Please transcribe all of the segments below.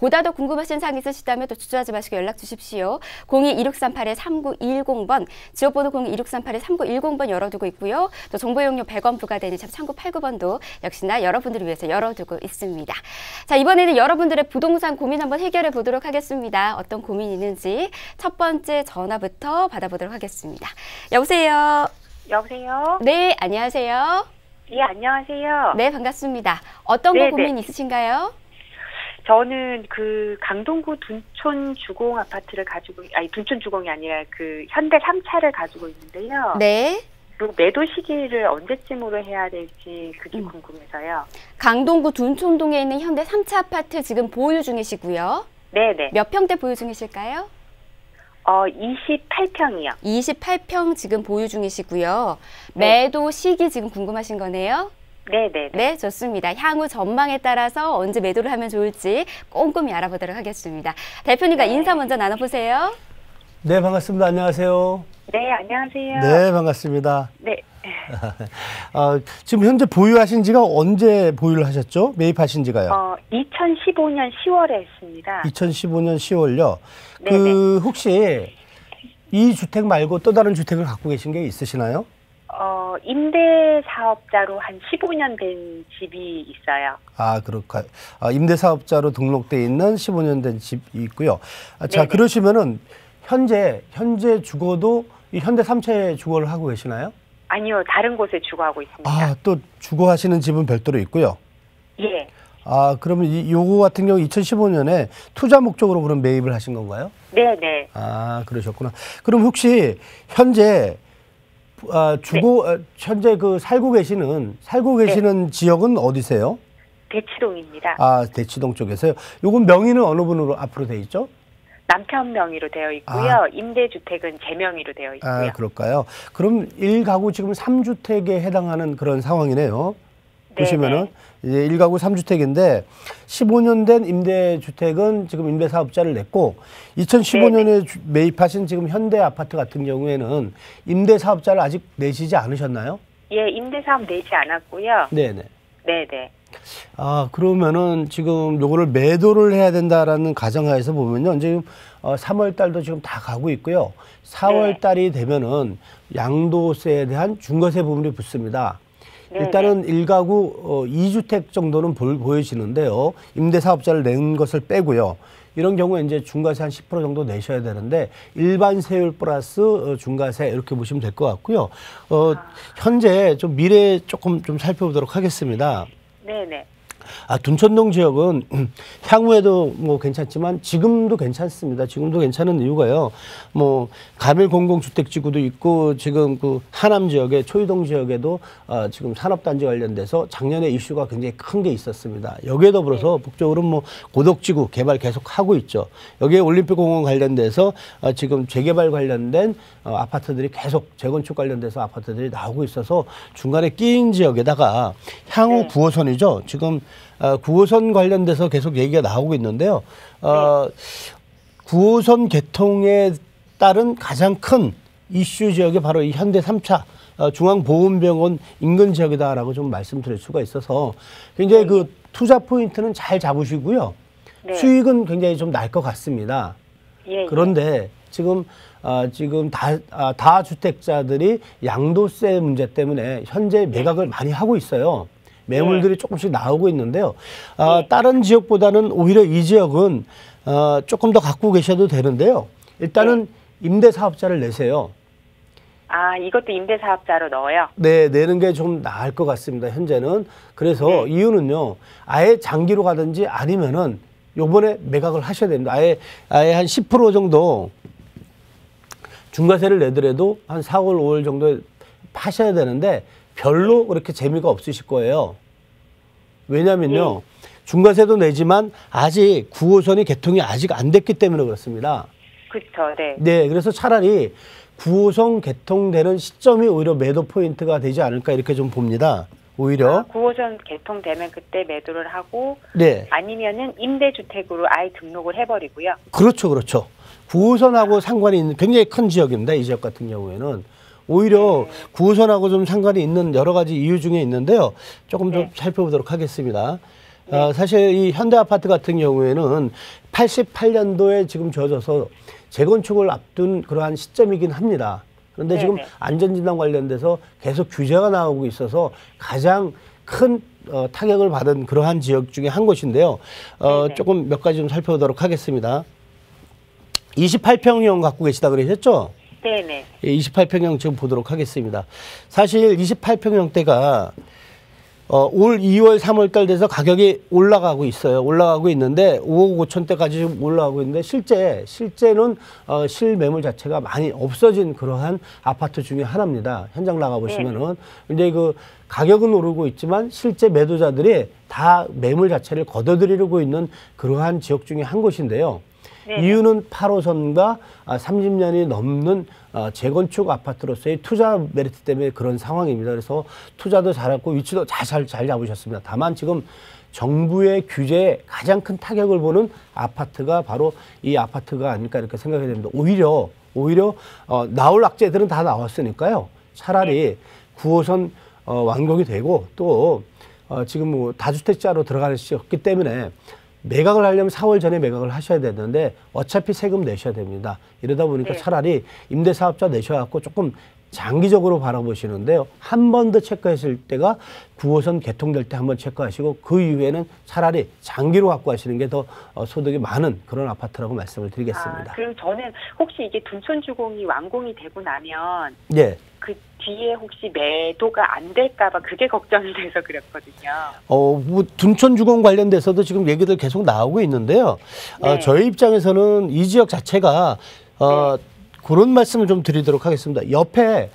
보다 더 궁금하신 사항 있으시다면 또 주저하지 마시고 연락 주십시오. 02-2638-3910번, 지역번호 02-2638-3910번 열어두고 있고요. 또 정보 이용료 100원 부과되는 샵 3989번도 역시나 여러분들을 위해서 열어두고 있습니다. 자, 이번에는 여러분들의 부동산 고민 한번 해결해 보도록 하겠습니다. 어떤 고민이 있는지 첫 번째 전화부터 받아보도록 하겠습니다. 여보세요? 여보세요? 네, 안녕하세요. 예, 안녕하세요. 네, 반갑습니다. 어떤 거 고민 있으신가요? 저는 그 강동구 둔촌 주공 아파트를 가지고, 아니 둔촌 주공이 아니라 그 현대 3차를 가지고 있는데요. 네. 그리고 매도 시기를 언제쯤으로 해야 될지 그게 궁금해서요. 강동구 둔촌동에 있는 현대 3차 아파트 지금 보유 중이시고요. 네네. 몇 평대 보유 중이실까요? 28평이요. 28평 지금 보유 중이시고요. 매도 시기 지금 궁금하신 거네요? 네네. 네, 좋습니다. 향후 전망에 따라서 언제 매도를 하면 좋을지 꼼꼼히 알아보도록 하겠습니다. 대표님과 인사 먼저 나눠보세요. 네, 반갑습니다. 안녕하세요. 네, 안녕하세요. 네, 반갑습니다. 네. 지금 현재 보유하신 지가 언제 보유를 하셨죠? 매입하신 지가요? 2015년 10월에 했습니다. 2015년 10월요. 네네. 혹시 이 주택 말고 또 다른 주택을 갖고 계신 게 있으시나요? 임대 사업자로 한 15년 된 집이 있어요. 그렇군요. 임대 사업자로 등록돼 있는 15년 된 집이 있고요. 자, 네네. 그러시면은 현재 주거도 이 현대 3차에 주거를 하고 계시나요? 아니요, 다른 곳에 주거하고 있습니다. 또 주거하시는 집은 별도로 있고요. 예. 그러면 요거 같은 경우 2015년에 투자 목적으로 그럼 매입을 하신 건가요? 네네. 그러셨구나. 그럼 혹시 현재 현재 살고 계시는 지역은 어디세요? 대치동입니다. 대치동 쪽에서요. 요건 명의는 어느 분으로 앞으로 돼 있죠? 남편 명의로 되어 있고요. 임대주택은 제 명의로 되어 있고요. 그럴까요? 그럼 1가구 지금 3주택에 해당하는 그런 상황이네요. 보시면은 이제 1가구 3주택인데 15년 된 임대주택은 지금 임대사업자를 냈고 2015년에 매입하신 지금 현대 아파트 같은 경우에는 임대사업자를 아직 내시지 않으셨나요? 예, 임대사업 내지 않았고요. 네네. 네네. 그러면은 지금 요거를 매도를 해야 된다라는 가정하에서 보면요. 지금 3월 달도 지금 다 가고 있고요. 4월 달이 되면은 양도세에 대한 중과세 부분이 붙습니다. 일단은 1가구 2주택 정도는 보여지는데요. 임대사업자를 낸 것을 빼고요. 이런 경우에 이제 중과세 한 10% 정도 내셔야 되는데 일반 세율 플러스 중과세 이렇게 보시면 될 것 같고요. 현재 좀 미래 조금 좀 살펴보도록 하겠습니다. 네네. 둔촌동 지역은 향후에도 뭐 괜찮지만 지금도 괜찮습니다. 지금도 괜찮은 이유가요. 가밀 공공주택지구도 있고 지금 그 하남 지역에 초이동 지역에도 지금 산업단지 관련돼서 작년에 이슈가 굉장히 큰 게 있었습니다. 여기에 더불어서 북쪽으로는 고덕지구 개발 계속 하고 있죠. 여기에 올림픽공원 관련돼서 지금 재개발 관련된 아파트들이 계속 재건축 관련돼서 아파트들이 나오고 있어서 중간에 끼인 지역에다가 향후 9호선이죠. 지금 9호선 관련돼서 계속 얘기가 나오고 있는데요. 9호선 개통에 따른 가장 큰 이슈 지역이 바로 이 현대 3차 중앙보건병원 인근 지역이다라고 좀 말씀드릴 수가 있어서 굉장히 그 투자 포인트는 잘 잡으시고요. 수익은 굉장히 좀 날 것 같습니다. 그런데 지금 다주택자들이 양도세 문제 때문에 현재 매각을 많이 하고 있어요. 매물들이 조금씩 나오고 있는데요. 다른 지역보다는 오히려 이 지역은 조금 더 갖고 계셔도 되는데요. 일단은 임대사업자를 내세요. 이것도 임대사업자로 넣어요? 네, 내는 게 좀 나을 것 같습니다. 현재는. 그래서 이유는요. 아예 장기로 가든지 아니면은 요번에 매각을 하셔야 됩니다. 아예 한 10% 정도 중과세를 내더라도 한 4월, 5월 정도에 파셔야 되는데 별로 그렇게 재미가 없으실 거예요. 왜냐면요. 중과세도 내지만 아직 9호선이 개통이 아직 안 됐기 때문에 그렇습니다. 그렇죠. 네. 네, 그래서 차라리 9호선 개통되는 시점이 오히려 매도 포인트가 되지 않을까 이렇게 좀 봅니다. 오히려 9호선 개통되면 그때 매도를 하고 아니면은 임대주택으로 아예 등록을 해버리고요. 그렇죠. 9호선하고 상관이 있는 굉장히 큰 지역입니다. 이 지역 같은 경우에는. 오히려 9호선하고 좀 상관이 있는 여러 가지 이유 중에 있는데요. 조금 더 살펴보도록 하겠습니다. 사실 이 현대아파트 같은 경우에는 88년도에 지금 지어져서 재건축을 앞둔 그러한 시점이긴 합니다. 그런데 지금 안전진단 관련돼서 계속 규제가 나오고 있어서 가장 큰 타격을 받은 그러한 지역 중에 한 곳인데요. 조금 몇 가지 좀 살펴보도록 하겠습니다. 28평형 갖고 계시다 그러셨죠? 네네. 28평형 지금 보도록 하겠습니다. 사실 28평형대가 올 2월, 3월 달 돼서 가격이 올라가고 있어요. 올라가고 있는데 5억 5천대까지 지금 올라가고 있는데 실제는 실매물 자체가 많이 없어진 그러한 아파트 중에 하나입니다. 현장 나가보시면은. 근데 그 가격은 오르고 있지만 실제 매도자들이 다 매물 자체를 걷어들이려고 있는 그러한 지역 중에 한 곳인데요. 이유는 8호선과 30년이 넘는 재건축 아파트로서의 투자 메리트 때문에 그런 상황입니다. 그래서 투자도 잘했고 위치도 잘 잡으셨습니다. 다만 지금 정부의 규제에 가장 큰 타격을 보는 아파트가 바로 이 아파트가 아닐까 이렇게 생각이 됩니다. 오히려 나올 악재들은 다 나왔으니까요. 차라리 9호선 완공이 되고 또 지금 뭐 다주택자로 들어가셨기 때문에 매각을 하려면 4월 전에 매각을 하셔야 되는데 어차피 세금 내셔야 됩니다. 이러다 보니까 차라리 임대사업자 내셔갖고 조금 장기적으로 바라보시는데요. 한 번 더 체크하실 때가 9호선 개통될 때 한번 체크하시고 그 이후에는 차라리 장기로 갖고 가시는 게 더 소득이 많은 그런 아파트라고 말씀을 드리겠습니다. 그럼 저는 혹시 이게 둔촌주공이 완공이 되고 나면 그 뒤에 혹시 매도가 안 될까봐 그게 걱정이 돼서 그랬거든요. 뭐 둔촌주공 관련돼서도 지금 얘기들 계속 나오고 있는데요. 저희 입장에서는 이 지역 자체가 그런 말씀을 좀 드리도록 하겠습니다. 옆에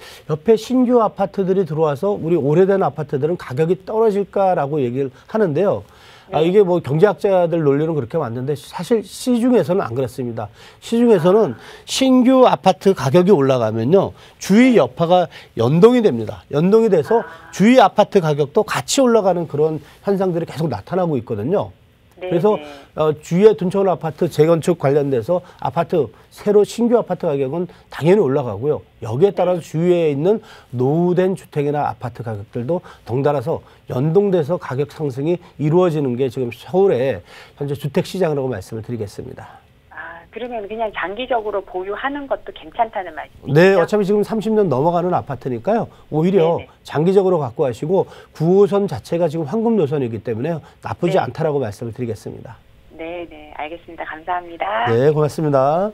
신규 아파트들이 들어와서 우리 오래된 아파트들은 가격이 떨어질까라고 얘기를 하는데요. 이게 뭐 경제학자들 논리는 그렇게 맞는데 사실 시중에서는 안 그렇습니다. 시중에서는 신규 아파트 가격이 올라가면요. 주위 여파가 연동이 됩니다. 연동이 돼서 주위 아파트 가격도 같이 올라가는 그런 현상들이 계속 나타나고 있거든요. 그래서 주위에 둔촌 아파트 재건축 관련돼서 아파트 새로 신규 아파트 가격은 당연히 올라가고요. 여기에 따라서 주위에 있는 노후된 주택이나 아파트 가격들도 덩달아서 연동돼서 가격 상승이 이루어지는 게 지금 서울의 현재 주택 시장이라고 말씀을 드리겠습니다. 그러면 그냥 장기적으로 보유하는 것도 괜찮다는 말씀이시죠? 네, 어차피 지금 30년 넘어가는 아파트니까요. 오히려 장기적으로 갖고 가시고 9호선 자체가 지금 황금 노선이기 때문에 나쁘지 않다라고 말씀을 드리겠습니다. 네, 알겠습니다. 감사합니다. 네, 고맙습니다.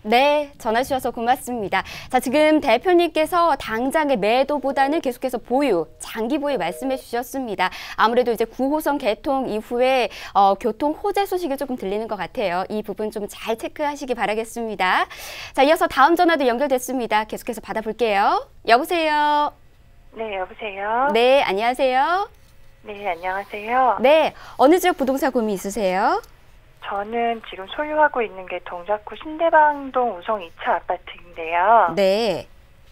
네, 전화 주셔서 고맙습니다. 자, 지금 대표님께서 당장의 매도보다는 계속해서 보유, 장기 보유 말씀해 주셨습니다. 아무래도 이제 9호선 개통 이후에 교통 호재 소식이 조금 들리는 것 같아요. 이 부분 좀 잘 체크하시기 바라겠습니다. 자, 이어서 다음 전화도 연결됐습니다. 계속해서 받아볼게요. 여보세요? 네, 여보세요? 네, 안녕하세요? 네, 안녕하세요. 네, 어느 지역 부동산 고민 있으세요? 저는 지금 소유하고 있는 게 동작구 신대방동 우성 2차 아파트인데요. 네.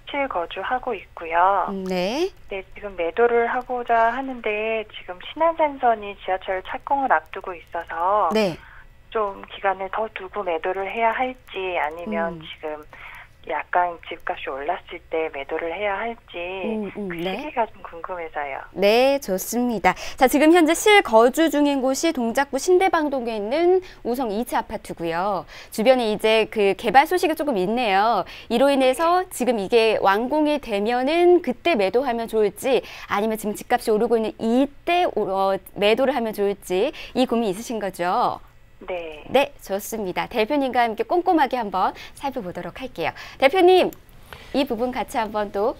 실거주하고 있고요. 네. 네, 지금 매도를 하고자 하는데 지금 신안산선이 지하철 착공을 앞두고 있어서 좀 기간을 더 두고 매도를 해야 할지 아니면 지금 약간 집값이 올랐을 때 매도를 해야 할지 그 시기가 좀 궁금해서요. 네, 좋습니다. 자, 지금 현재 실거주 중인 곳이 동작구 신대방동에 있는 우성 2차 아파트고요. 주변에 이제 그 개발 소식이 조금 있네요. 이로 인해서 지금 이게 완공이 되면은 그때 매도하면 좋을지 아니면 지금 집값이 오르고 있는 이때 매도를 하면 좋을지 이 고민이 있으신 거죠? 네, 좋습니다. 대표님과 함께 꼼꼼하게 한번 살펴보도록 할게요. 대표님, 이 부분 같이 한번 또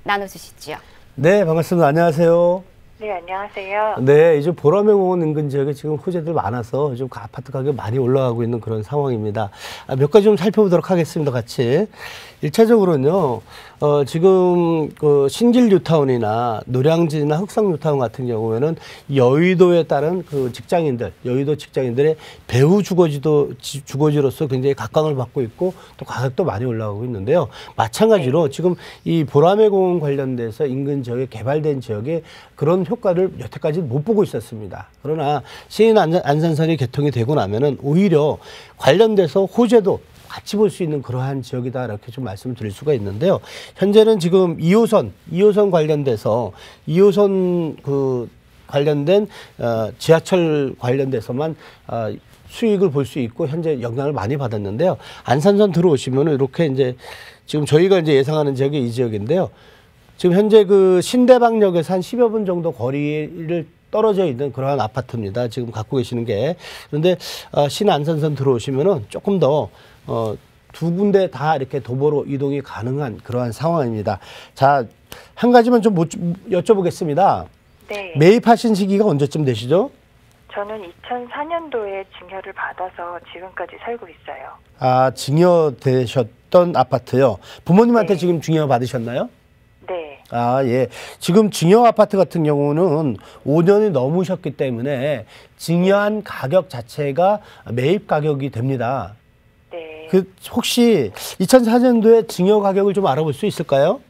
나눠주시죠. 네, 반갑습니다. 안녕하세요. 네, 안녕하세요. 네, 이제 보라매 공원 인근 지역에 지금 호재들 많아서 요즘 아파트 가격이 많이 올라가고 있는 그런 상황입니다. 몇 가지 좀 살펴보도록 하겠습니다. 같이. 1차적으로는요, 지금 그 신길 뉴타운이나 노량진이나 흑성 뉴타운 같은 경우에는 여의도에 따른 그 직장인들, 여의도 직장인들의 배후 주거지로서 굉장히 각광을 받고 있고 또 가격도 많이 올라가고 있는데요. 마찬가지로 지금 이 보라매 공원 관련돼서 인근 지역에 개발된 지역에 그런 효과를 여태까지 못 보고 있었습니다. 그러나 신인 안산선이 개통이 되고 나면은 오히려 관련돼서 호재도 같이 볼 수 있는 그러한 지역이다 이렇게 좀 말씀을 드릴 수가 있는데요. 현재는 지금 2호선 관련돼서 2호선 그 관련된 지하철 관련돼서만 수익을 볼 수 있고 현재 영향을 많이 받았는데요. 안산선 들어오시면 이렇게 이제 지금 저희가 이제 예상하는 지역이 이 지역인데요. 지금 현재 그 신대방역에서 한 10여 분 정도 거리를 떨어져 있는 그러한 아파트입니다. 지금 갖고 계시는 게. 그런데 신안산선 들어오시면은 조금 더 두 군데 다 이렇게 도보로 이동이 가능한 그러한 상황입니다. 자, 한 가지만 좀 여쭤보겠습니다. 네. 매입하신 시기가 언제쯤 되시죠? 저는 2004년도에 증여를 받아서 지금까지 살고 있어요. 아, 증여되셨던 아파트요. 부모님한테 네. 지금 증여 받으셨나요? 네. 아, 예. 지금 증여 아파트 같은 경우는 5년이 넘으셨기 때문에 증여한 가격 자체가 매입 가격이 됩니다. 네. 그 혹시 2004년도에 증여 가격을 좀 알아볼 수 있을까요?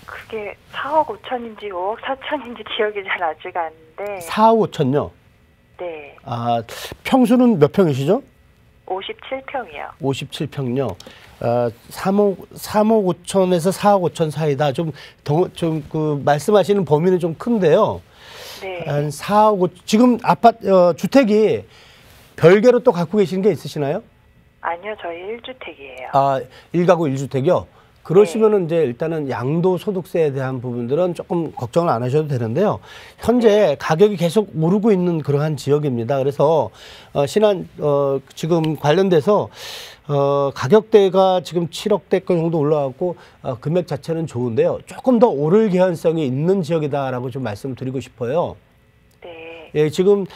그게 4억 5천인지 5억 4천인지 기억이 잘 나지가 않는데. 4억 5천요? 네. 아, 평수는 몇 평이시죠? 57평이요. 57평요. 3억 5천에서 4억 5천 사이다. 좀 그 말씀하시는 범위는 좀 큰데요. 네. 한 4억 5, 지금 주택이 별개로 또 갖고 계시는 게 있으시나요? 아니요, 저희 1주택이에요. 아, 1가구 1주택이요? 그러시면은 이제 일단은 양도소득세에 대한 부분들은 조금 걱정을 안 하셔도 되는데요. 현재 가격이 계속 오르고 있는 그러한 지역입니다. 그래서 지금 관련돼서 가격대가 지금 7억대 정도 올라왔고 금액 자체는 좋은데요. 조금 더 오를 개연성이 있는 지역이다라고 좀 말씀드리고 싶어요. 네. 예, 지금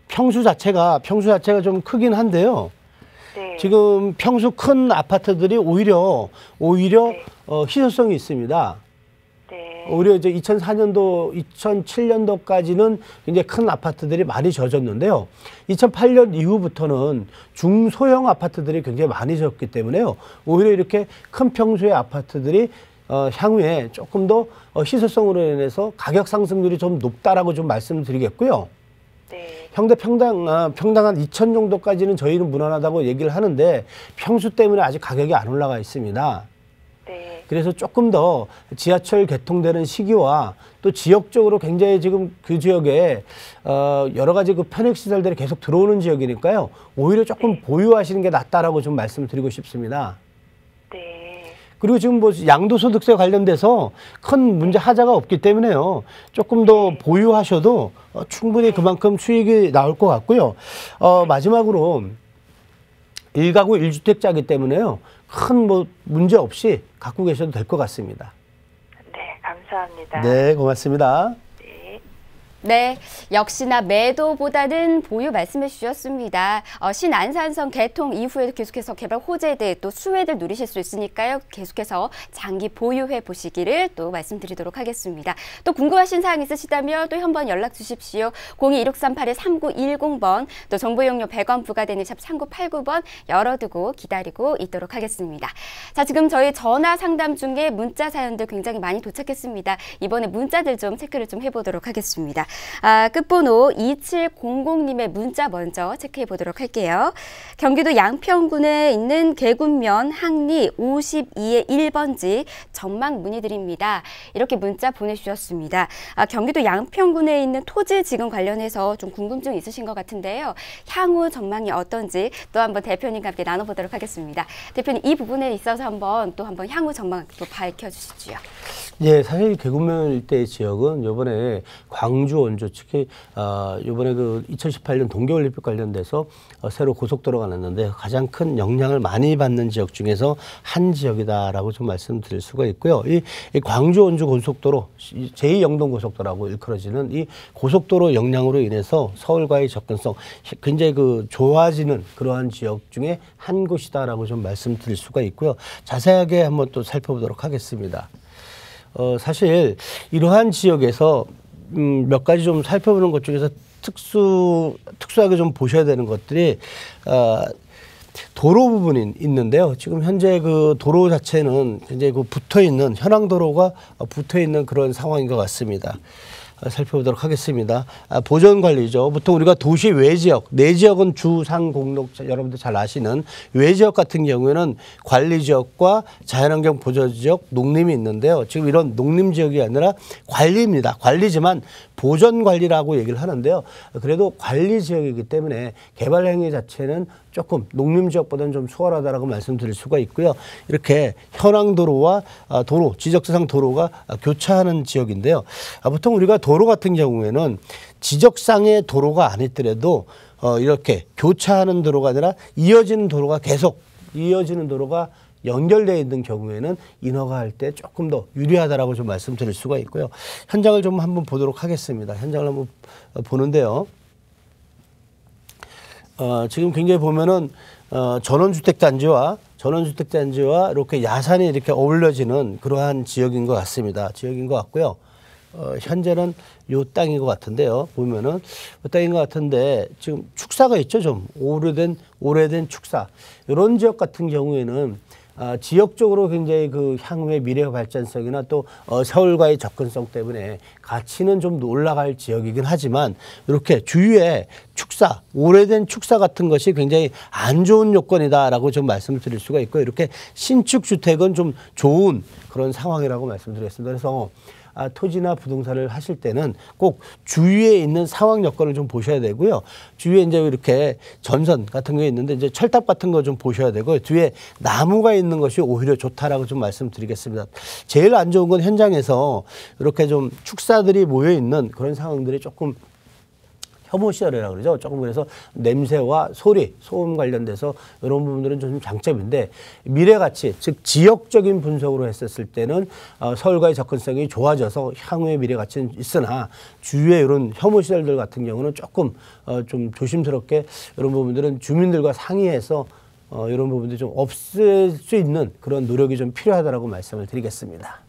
평수 자체가 좀 크긴 한데요. 네. 지금 평수 큰 아파트들이 오히려 네. 희소성이 있습니다. 네. 오히려 이제 2004년도, 2007년도까지는 굉장히 큰 아파트들이 많이 젖었는데요. 2008년 이후부터는 중소형 아파트들이 굉장히 많이 젖기 때문에요. 오히려 이렇게 큰 평수의 아파트들이 향후에 조금 더 희소성으로 인해서 가격 상승률이 좀 높다라고 좀 말씀드리겠고요. 네. 평당 한 2천 정도까지는 저희는 무난하다고 얘기를 하는데 평수 때문에 아직 가격이 안 올라가 있습니다. 네. 그래서 조금 더 지하철 개통되는 시기와 또 지역적으로 굉장히 지금 그 지역에 여러 가지 그 편익 시설들이 계속 들어오는 지역이니까요. 오히려 조금 보유하시는 게 낫다라고 좀 말씀드리고 싶습니다. 네. 그리고 지금 뭐 양도소득세 관련돼서 큰 문제 하자가 없기 때문에요. 조금 더 보유하셔도 충분히 그만큼 수익이 나올 것 같고요. 마지막으로 1가구 1주택자이기 때문에요. 큰 뭐 문제 없이 갖고 계셔도 될 것 같습니다. 네, 감사합니다. 네, 고맙습니다. 네. 네, 역시나 매도보다는 보유 말씀해 주셨습니다. 신안산선 개통 이후에 계속해서 개발 호재들 또 수혜들 누리실 수 있으니까요. 계속해서 장기 보유해 보시기를 또 말씀드리도록 하겠습니다. 또 궁금하신 사항 있으시다면 또 한번 연락 주십시오. 02-1638-3910번 또 정보 이용료 100원 부과되는 샵 3989번 열어두고 기다리고 있도록 하겠습니다. 자, 지금 저희 전화 상담 중에 문자 사연들 굉장히 많이 도착했습니다. 이번에 문자들 좀 체크를 좀 해보도록 하겠습니다. 끝번호 2700님의 문자 먼저 체크해 보도록 할게요. 경기도 양평군에 있는 개군면 항리 52의 1번지 전망 문의드립니다. 이렇게 문자 보내주셨습니다. 경기도 양평군에 있는 토지 지금 관련해서 좀 궁금증 있으신 것 같은데요. 향후 전망이 어떤지 또 한번 대표님과 함께 나눠보도록 하겠습니다. 대표님, 이 부분에 있어서 한번 향후 전망 또 밝혀주시죠. 예, 사실 개군면 일대 지역은 이번에 광주, 원주 특히 이번에 그 2018년 동계올림픽 관련돼서 새로 고속도로가 났는데 가장 큰 영향을 많이 받는 지역 중에서 한 지역이다라고 좀 말씀드릴 수가 있고요. 이 광주, 원주 고속도로 제2영동 고속도로라고 일컬어지는 이 고속도로 영향으로 인해서 서울과의 접근성 굉장히 그 좋아지는 그러한 지역 중에 한 곳이다라고 좀 말씀드릴 수가 있고요. 자세하게 한번 또 살펴보도록 하겠습니다. 사실 이러한 지역에서 몇 가지 좀 살펴보는 것 중에서 특수하게 좀 보셔야 되는 것들이 도로 부분이 있는데요. 지금 현재 그 도로 자체는 굉장히 그 현황도로가 붙어 있는 그런 상황인 것 같습니다. 살펴보도록 하겠습니다. 보전 관리죠. 보통 우리가 도시 외 지역, 내 지역은 주상 공록 여러분들 잘 아시는 외 지역 같은 경우에는 관리 지역과 자연환경 보전 지역, 농림이 있는데요. 지금 이런 농림 지역이 아니라 관리입니다. 관리지만 보전 관리라고 얘기를 하는데요. 그래도 관리 지역이기 때문에 개발 행위 자체는 조금 농림 지역보다는 좀 수월하다라고 말씀드릴 수가 있고요. 이렇게 현황 도로와 도로, 지적사상 도로가 교차하는 지역인데요. 보통 우리가 도로 같은 경우에는 지적상의 도로가 아니더라도 이렇게 교차하는 도로가 아니라 이어지는 도로가 계속 이어지는 도로가 연결되어 있는 경우에는 인허가 할 때 조금 더 유리하다라고 좀 말씀드릴 수가 있고요. 현장을 좀 한번 보도록 하겠습니다. 현장을 한번 보는데요. 지금 굉장히 보면은 전원주택단지와 이렇게 야산이 이렇게 어울려지는 그러한 지역인 것 같습니다. 지역인 것 같고요. 현재는 요 땅인 것 같은데요. 보면은 요 땅인 것 같은데 지금 축사가 있죠. 좀 오래된 축사. 이런 지역 같은 경우에는 지역적으로 굉장히 그 향후의 미래 발전성이나 또 서울과의 접근성 때문에 가치는 좀 올라갈 지역이긴 하지만 이렇게 주위에 축사, 오래된 축사 같은 것이 굉장히 안 좋은 요건이다라고 좀 말씀을 드릴 수가 있고 이렇게 신축 주택은 좀 좋은 그런 상황이라고 말씀드리겠습니다. 그래서 토지나 부동산을 하실 때는 꼭 주위에 있는 상황 여건을 좀 보셔야 되고요. 주위에 이제 이렇게 전선 같은 게 있는데 이제 철탑 같은 거 좀 보셔야 되고요. 뒤에 나무가 있는 것이 오히려 좋다라고 좀 말씀드리겠습니다. 제일 안 좋은 건 현장에서 이렇게 좀 축사들이 모여 있는 그런 상황들이 조금 혐오시설이라고 그러죠. 조금 그래서 냄새와 소리, 소음 관련돼서 이런 부분들은 좀 장점인데 미래 가치, 즉 지역적인 분석으로 했었을 때는 서울과의 접근성이 좋아져서 향후의 미래 가치는 있으나 주위에 이런 혐오시설들 같은 경우는 조금 좀 조심스럽게 이런 부분들은 주민들과 상의해서 이런 부분들이 좀 없앨 수 있는 그런 노력이 좀 필요하다라고 말씀을 드리겠습니다.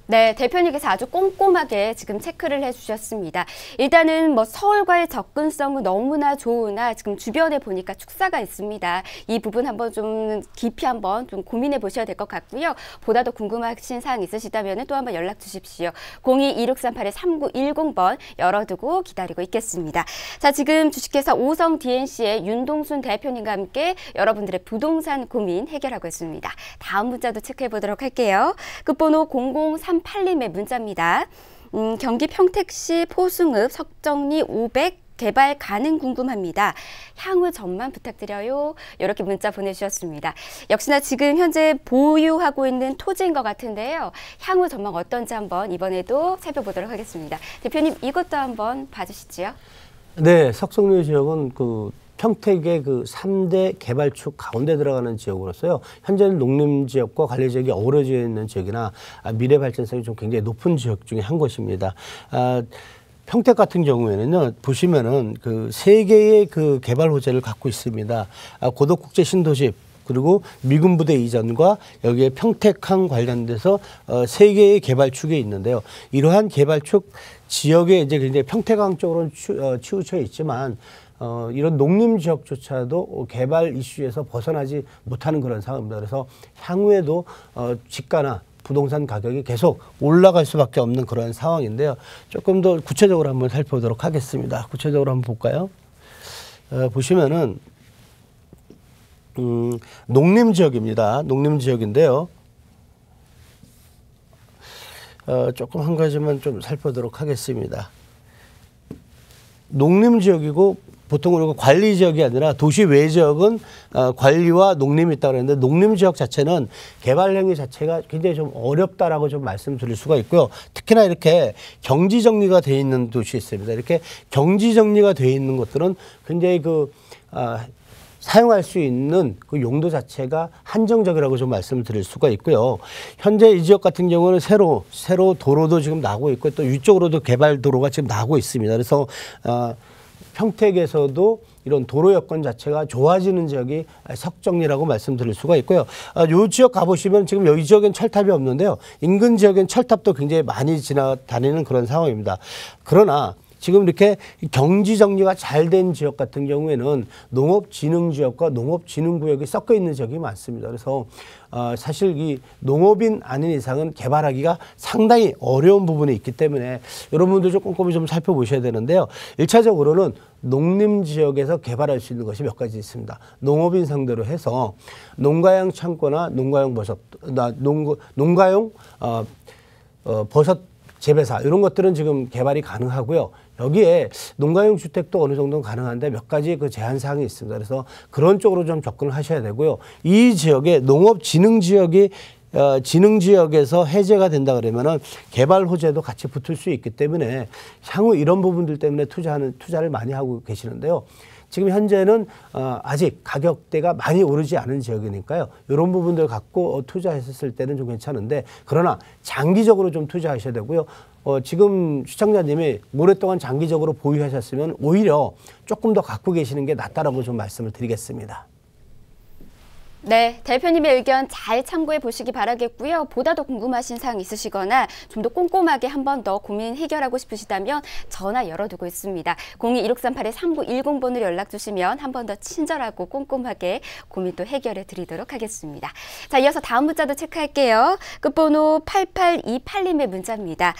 네, 대표님께서 아주 꼼꼼하게 지금 체크를 해주셨습니다. 일단은 뭐 서울과의 접근성은 너무나 좋으나 지금 주변에 보니까 축사가 있습니다. 이 부분 한번 좀 깊이 한번 좀 고민해 보셔야 될 것 같고요. 보다 더 궁금하신 사항 있으시다면 또 한번 연락 주십시오. 02-2638-3910번 열어두고 기다리고 있겠습니다. 자, 지금 주식회사 오성 DNC의 윤동순 대표님과 함께 여러분들의 부동산 고민 해결하고 있습니다. 다음 문자도 체크해 보도록 할게요. 끝번호 0038님의 문자입니다. 경기 평택시 포승읍 석정리 500 개발 가능 궁금합니다. 향후 전망 부탁드려요. 이렇게 문자 보내주셨습니다. 역시나 지금 현재 보유하고 있는 토지인 것 같은데요. 향후 전망 어떤지 한번 이번에도 살펴보도록 하겠습니다. 대표님 이것도 한번 봐주시죠. 네, 석성리 지역은 평택의 3대 개발축 가운데 들어가는 지역으로서요. 현재는 농림지역과 관리지역이 어우러져 있는 지역이나 미래 발전성이 좀 굉장히 높은 지역 중에 한 곳입니다. 평택 같은 경우에는요, 보시면은 3개의 개발 호재를 갖고 있습니다. 고덕국제 신도시, 그리고 미군 부대 이전과 여기에 평택항 관련돼서 3개의 개발축이 있는데요. 이러한 개발축 지역에 이제 굉장히 평택항 쪽으로는 치우쳐 있지만 이런 농림 지역조차도 개발 이슈에서 벗어나지 못하는 그런 상황입니다. 그래서 향후에도 집가나 부동산 가격이 계속 올라갈 수밖에 없는 그런 상황인데요. 조금 더 구체적으로 한번 살펴보도록 하겠습니다. 구체적으로 한번 볼까요? 보시면은 농림 지역입니다. 농림 지역인데요. 조금 한 가지만 좀 살펴보도록 하겠습니다. 농림 지역이고 보통 우리가 관리 지역이 아니라 도시 외 지역은 관리와 농림이 있다고 그랬는데 농림 지역 자체는 개발 행위 자체가 굉장히 좀 어렵다라고 좀 말씀드릴 수가 있고요. 특히나 이렇게 경지 정리가 되어 있는 도시 있습니다. 이렇게 경지 정리가 되어 있는 것들은 굉장히 사용할 수 있는 그 용도 자체가 한정적이라고 좀 말씀을 드릴 수가 있고요. 현재 이 지역 같은 경우는 새로 도로도 지금 나고 있고 또 위쪽으로도 개발 도로가 지금 나고 있습니다. 그래서 평택에서도 이런 도로 여건 자체가 좋아지는 지역이 석정리라고 말씀드릴 수가 있고요. 이 지역 가보시면 지금 여기 지역엔 철탑이 없는데요. 인근 지역엔 철탑도 굉장히 많이 지나다니는 그런 상황입니다. 그러나 지금 이렇게 경지 정리가 잘 된 지역 같은 경우에는 농업진흥지역과 농업진흥구역이 섞여 있는 지역이 많습니다. 그래서 사실 이 농업인 아닌 이상은 개발하기가 상당히 어려운 부분이 있기 때문에 여러분들 좀 꼼꼼히 좀 살펴보셔야 되는데요. 1차적으로는 농림지역에서 개발할 수 있는 것이 몇 가지 있습니다. 농업인 상대로 해서 농가용 창고나 농가용 버섯, 농가용 버섯 재배사 이런 것들은 지금 개발이 가능하고요. 여기에 농가용 주택도 어느 정도는 가능한데 몇 가지 그 제한 사항이 있습니다. 그래서 그런 쪽으로 좀 접근을 하셔야 되고요. 이 지역에 농업진흥지역이 진흥지역에서 해제가 된다 그러면은 개발 호재도 같이 붙을 수 있기 때문에 향후 이런 부분들 때문에 투자를 많이 하고 계시는데요. 지금 현재는 아직 가격대가 많이 오르지 않은 지역이니까요. 이런 부분들 갖고 투자했을 때는 좀 괜찮은데 그러나 장기적으로 좀 투자하셔야 되고요. 지금 시청자님이 오랫동안 장기적으로 보유하셨으면 오히려 조금 더 갖고 계시는 게 낫다라고 좀 말씀을 드리겠습니다. 네, 대표님의 의견 잘 참고해 보시기 바라겠고요. 보다 더 궁금하신 사항 있으시거나 좀 더 꼼꼼하게 한 번 더 고민 해결하고 싶으시다면 전화 열어두고 있습니다. 02-1638-3910번으로 연락 주시면 한 번 더 친절하고 꼼꼼하게 고민 또 해결해 드리도록 하겠습니다. 자, 이어서 다음 문자도 체크할게요. 끝번호 8828님의 문자입니다.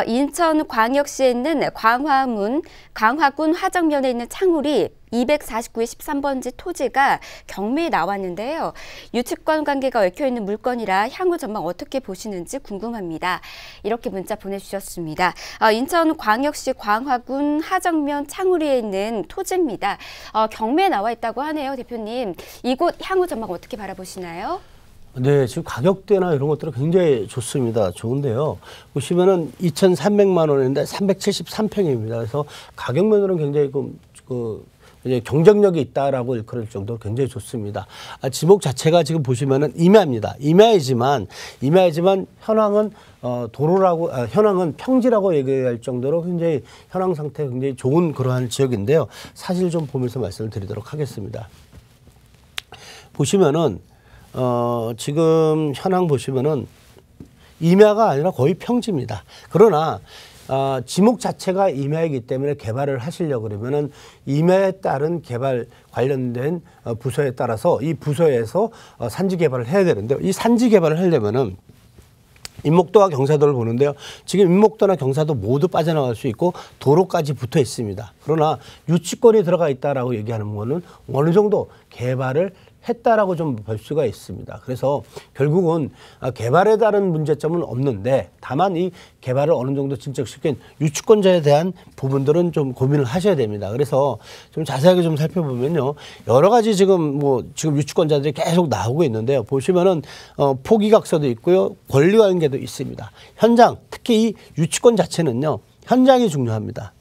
인천광역시에 있는 광화군 화정면에 있는 창울이 249의 13번지 토지가 경매에 나왔는데요. 유치권 관계가 얽혀있는 물건이라 향후 전망 어떻게 보시는지 궁금합니다. 이렇게 문자 보내주셨습니다. 인천광역시 광화군 하정면 창우리에 있는 토지입니다. 경매에 나와 있다고 하네요. 대표님, 이곳 향후 전망 어떻게 바라보시나요? 네, 지금 가격대나 이런 것들은 굉장히 좋습니다. 좋은데요. 보시면은 2,300만 원인데 373평입니다. 그래서 가격면으로는 굉장히 이제 경쟁력이 있다라고 일컬을 정도로 굉장히 좋습니다. 지목 자체가 지금 보시면은 임야입니다. 임야이지만 현황은 현황은 평지라고 얘기할 정도로 굉장히 현황 상태가 굉장히 좋은 그러한 지역인데요. 사실 좀 보면서 말씀을 드리도록 하겠습니다. 보시면은 지금 현황 보시면은 임야가 아니라 거의 평지입니다. 그러나 지목 자체가 임야이기 때문에 개발을 하시려고 그러면은 임야에 따른 개발 관련된 부서에 따라서 이 부서에서 산지 개발을 해야 되는데 이 산지 개발을 하려면은 인목도와 경사도를 보는데요. 지금 인목도나 경사도 모두 빠져나갈 수 있고 도로까지 붙어 있습니다. 그러나 유치권이 들어가 있다라고 얘기하는 거는 어느 정도 개발을 했다라고 좀 볼 수가 있습니다. 그래서 결국은 개발에 따른 문제점은 없는데 다만 이 개발을 어느 정도 진척시킨 유치권자에 대한 부분들은 좀 고민을 하셔야 됩니다. 그래서 좀 자세하게 좀 살펴보면요. 여러 가지 지금 유치권자들이 계속 나오고 있는데요. 보시면은 포기각서도 있고요. 권리관계도 있습니다. 현장, 특히 이 유치권 자체는요. 현장이 중요합니다.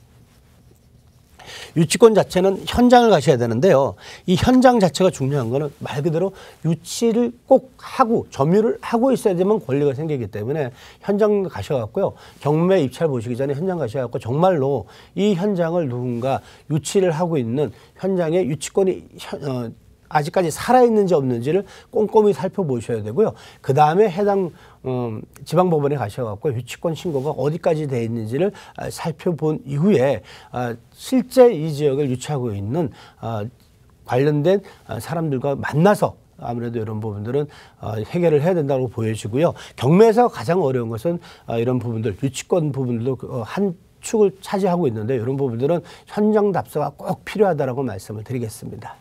유치권 자체는 현장을 가셔야 되는데요. 이 현장 자체가 중요한 거는 말 그대로 유치를 꼭 하고 점유를 하고 있어야지만 권리가 생기기 때문에 현장 가셔갖고요. 경매 입찰 보시기 전에 현장 가셔갖고 정말로 이 현장을 누군가 유치를 하고 있는 현장에 유치권이 아직까지 살아있는지 없는지를 꼼꼼히 살펴보셔야 되고요. 그 다음에 해당 지방법원에 가셔갖고 유치권 신고가 어디까지 돼 있는지를 살펴본 이후에 실제 이 지역을 유치하고 있는 관련된 사람들과 만나서 아무래도 이런 부분들은 해결을 해야 된다고 보여지고요. 경매에서 가장 어려운 것은 이런 부분들, 유치권 부분들도 한 축을 차지하고 있는데 이런 부분들은 현장 답사가 꼭 필요하다라고 말씀을 드리겠습니다.